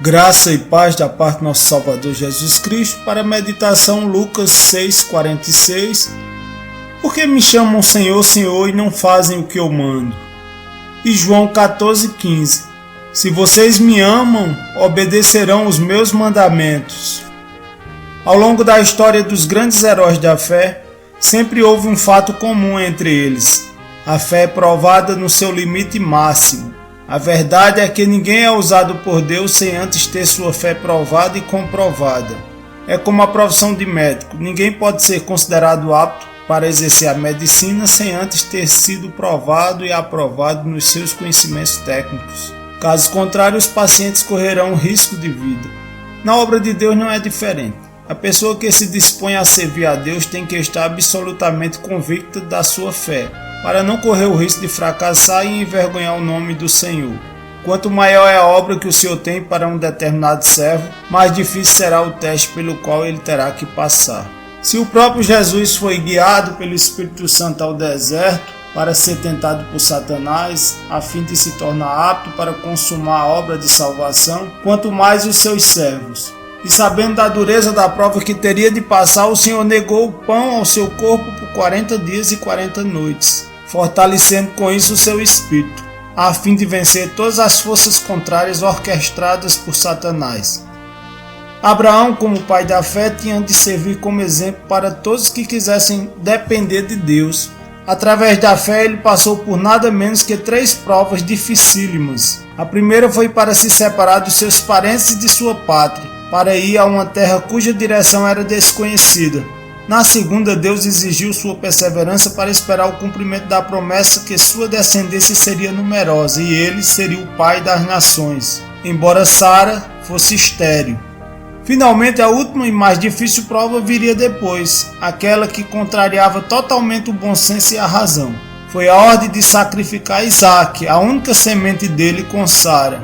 Graça e paz da parte do nosso Salvador Jesus Cristo. Para a meditação, Lucas 6,46. Por que me chamam Senhor, Senhor e não fazem o que eu mando? E João 14,15. Se vocês me amam, obedecerão os meus mandamentos. Ao longo da história dos grandes heróis da fé, sempre houve um fato comum entre eles: a fé provada no seu limite máximo. A verdade é que ninguém é usado por Deus sem antes ter sua fé provada e comprovada. É como a profissão de médico: ninguém pode ser considerado apto para exercer a medicina sem antes ter sido provado e aprovado nos seus conhecimentos técnicos. Caso contrário, os pacientes correrão risco de vida. Na obra de Deus não é diferente. A pessoa que se dispõe a servir a Deus tem que estar absolutamente convicta da sua fé, para não correr o risco de fracassar e envergonhar o nome do Senhor. Quanto maior é a obra que o Senhor tem para um determinado servo, mais difícil será o teste pelo qual ele terá que passar. Se o próprio Jesus foi guiado pelo Espírito Santo ao deserto para ser tentado por Satanás, a fim de se tornar apto para consumar a obra de salvação, quanto mais os seus servos. E sabendo da dureza da prova que teria de passar, o Senhor negou o pão ao seu corpo por 40 dias e 40 noites, fortalecendo com isso o seu espírito, a fim de vencer todas as forças contrárias orquestradas por Satanás. Abraão, como pai da fé, tinha de servir como exemplo para todos que quisessem depender de Deus. Através da fé, ele passou por nada menos que 3 provas dificílimas. A primeira foi para se separar dos seus parentes e de sua pátria, para ir a uma terra cuja direção era desconhecida. Na segunda, Deus exigiu sua perseverança para esperar o cumprimento da promessa que sua descendência seria numerosa e ele seria o pai das nações, embora Sara fosse estéril. Finalmente, a última e mais difícil prova viria depois, aquela que contrariava totalmente o bom senso e a razão. Foi a ordem de sacrificar Isaac, a única semente dele, com Sara.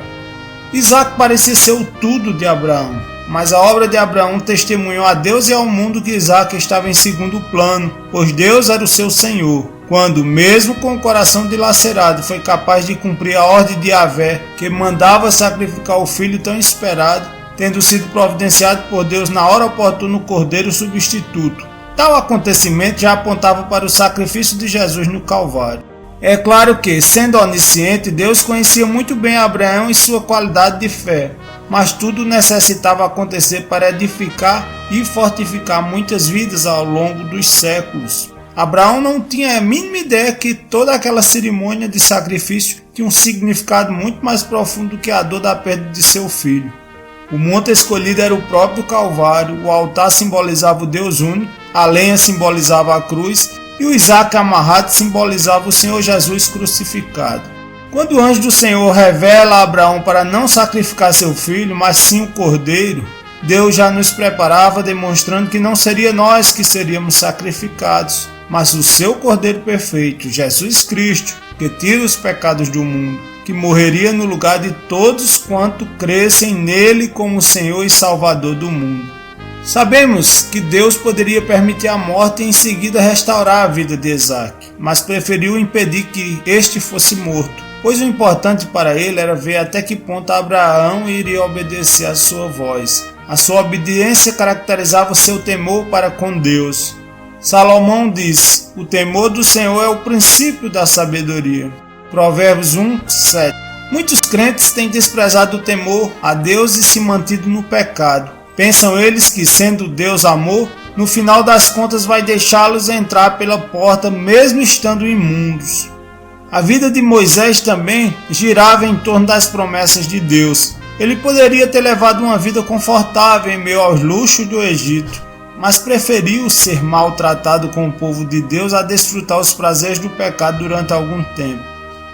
Isaac parecia ser o tudo de Abraão, mas a obra de Abraão testemunhou a Deus e ao mundo que Isaac estava em segundo plano, pois Deus era o seu Senhor, quando, mesmo com o coração dilacerado, foi capaz de cumprir a ordem de Yahvé, que mandava sacrificar o filho tão esperado, tendo sido providenciado por Deus na hora oportuna o cordeiro substituto. Tal acontecimento já apontava para o sacrifício de Jesus no Calvário. É claro que, sendo onisciente, Deus conhecia muito bem Abraão e sua qualidade de fé, mas tudo necessitava acontecer para edificar e fortificar muitas vidas ao longo dos séculos. Abraão não tinha a mínima ideia que toda aquela cerimônia de sacrifício tinha um significado muito mais profundo do que a dor da perda de seu filho. O monte escolhido era o próprio Calvário, o altar simbolizava o Deus único, a lenha simbolizava a cruz e o Isaac amarrado simbolizava o Senhor Jesus crucificado. Quando o anjo do Senhor revela a Abraão para não sacrificar seu filho, mas sim o cordeiro, Deus já nos preparava, demonstrando que não seria nós que seríamos sacrificados, mas o seu cordeiro perfeito, Jesus Cristo, que tira os pecados do mundo, que morreria no lugar de todos quanto crescem nele como Senhor e Salvador do mundo. Sabemos que Deus poderia permitir a morte e em seguida restaurar a vida de Isaac, mas preferiu impedir que este fosse morto, pois o importante para ele era ver até que ponto Abraão iria obedecer à sua voz. A sua obediência caracterizava o seu temor para com Deus. Salomão disse: o temor do Senhor é o princípio da sabedoria. Provérbios 1:7. Muitos crentes têm desprezado o temor a Deus e se mantido no pecado. Pensam eles que, sendo Deus amor, no final das contas vai deixá-los entrar pela porta mesmo estando imundos. A vida de Moisés também girava em torno das promessas de Deus. Ele poderia ter levado uma vida confortável em meio aos luxos do Egito, mas preferiu ser maltratado com o povo de Deus a desfrutar os prazeres do pecado durante algum tempo.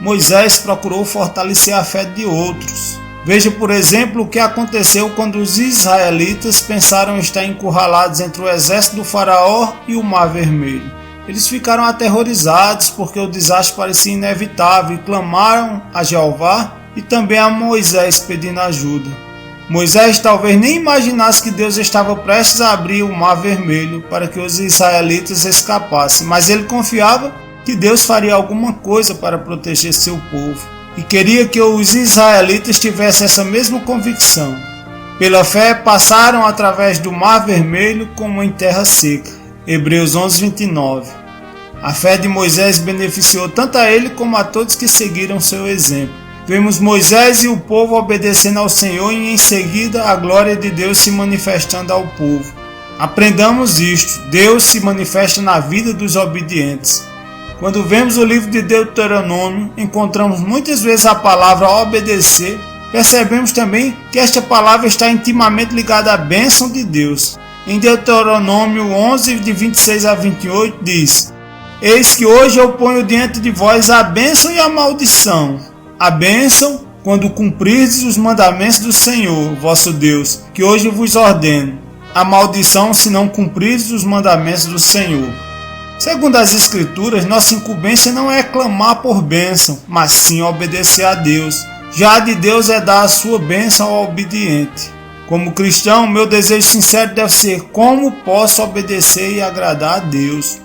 Moisés procurou fortalecer a fé de outros. Veja, por exemplo, o que aconteceu quando os israelitas pensaram estar encurralados entre o exército do faraó e o Mar Vermelho. Eles ficaram aterrorizados porque o desastre parecia inevitável e clamaram a Jeová e também a Moisés pedindo ajuda. Moisés talvez nem imaginasse que Deus estava prestes a abrir o Mar Vermelho para que os israelitas escapassem, mas ele confiava que Deus faria alguma coisa para proteger seu povo. E queria que os israelitas tivessem essa mesma convicção. Pela fé passaram através do Mar Vermelho como em terra seca. Hebreus 11:29. A fé de Moisés beneficiou tanto a ele como a todos que seguiram seu exemplo. Vemos Moisés e o povo obedecendo ao Senhor e em seguida a glória de Deus se manifestando ao povo. Aprendamos isto: Deus se manifesta na vida dos obedientes. Quando vemos o livro de Deuteronômio, encontramos muitas vezes a palavra obedecer. Percebemos também que esta palavra está intimamente ligada à bênção de Deus. Em Deuteronômio 11, de 26 a 28, diz: Eis que hoje eu ponho diante de vós a bênção e a maldição. A bênção, quando cumprirdes os mandamentos do Senhor, vosso Deus, que hoje vos ordeno. A maldição, se não cumprirdes os mandamentos do Senhor. Segundo as Escrituras, nossa incumbência não é clamar por bênção, mas sim obedecer a Deus. Já de Deus é dar a sua bênção ao obediente. Como cristão, meu desejo sincero deve ser: como posso obedecer e agradar a Deus?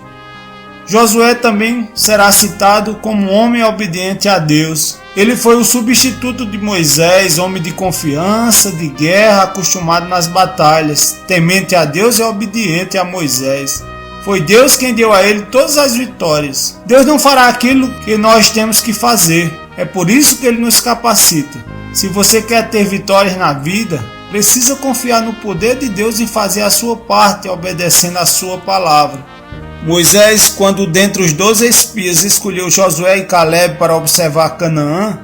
Josué também será citado como um homem obediente a Deus. Ele foi o substituto de Moisés, homem de confiança, de guerra, acostumado nas batalhas, temente a Deus e obediente a Moisés. Foi Deus quem deu a ele todas as vitórias. Deus não fará aquilo que nós temos que fazer. É por isso que Ele nos capacita. Se você quer ter vitórias na vida, precisa confiar no poder de Deus e fazer a sua parte, obedecendo a sua palavra. Moisés, quando dentre os 12 espias escolheu Josué e Caleb para observar Canaã,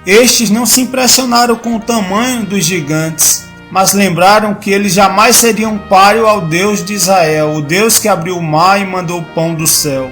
estes não se impressionaram com o tamanho dos gigantes, mas lembraram que eles jamais seriam páreo ao Deus de Israel, o Deus que abriu o mar e mandou o pão do céu.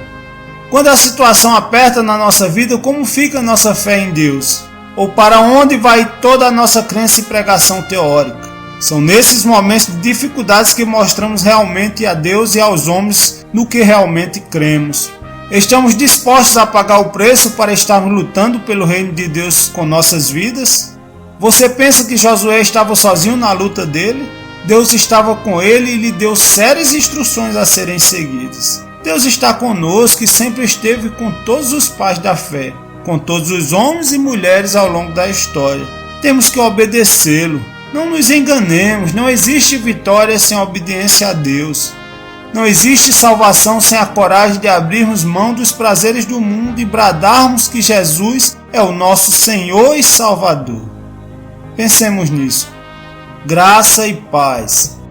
Quando a situação aperta na nossa vida, como fica a nossa fé em Deus? Ou para onde vai toda a nossa crença e pregação teórica? São nesses momentos de dificuldades que mostramos realmente a Deus e aos homens no que realmente cremos. Estamos dispostos a pagar o preço para estarmos lutando pelo reino de Deus com nossas vidas? Você pensa que Josué estava sozinho na luta dele? Deus estava com ele e lhe deu sérias instruções a serem seguidas. Deus está conosco e sempre esteve com todos os pais da fé, com todos os homens e mulheres ao longo da história. Temos que obedecê-lo. Não nos enganemos, não existe vitória sem obediência a Deus. Não existe salvação sem a coragem de abrirmos mão dos prazeres do mundo e bradarmos que Jesus é o nosso Senhor e Salvador. Pensemos nisso. Graça e paz.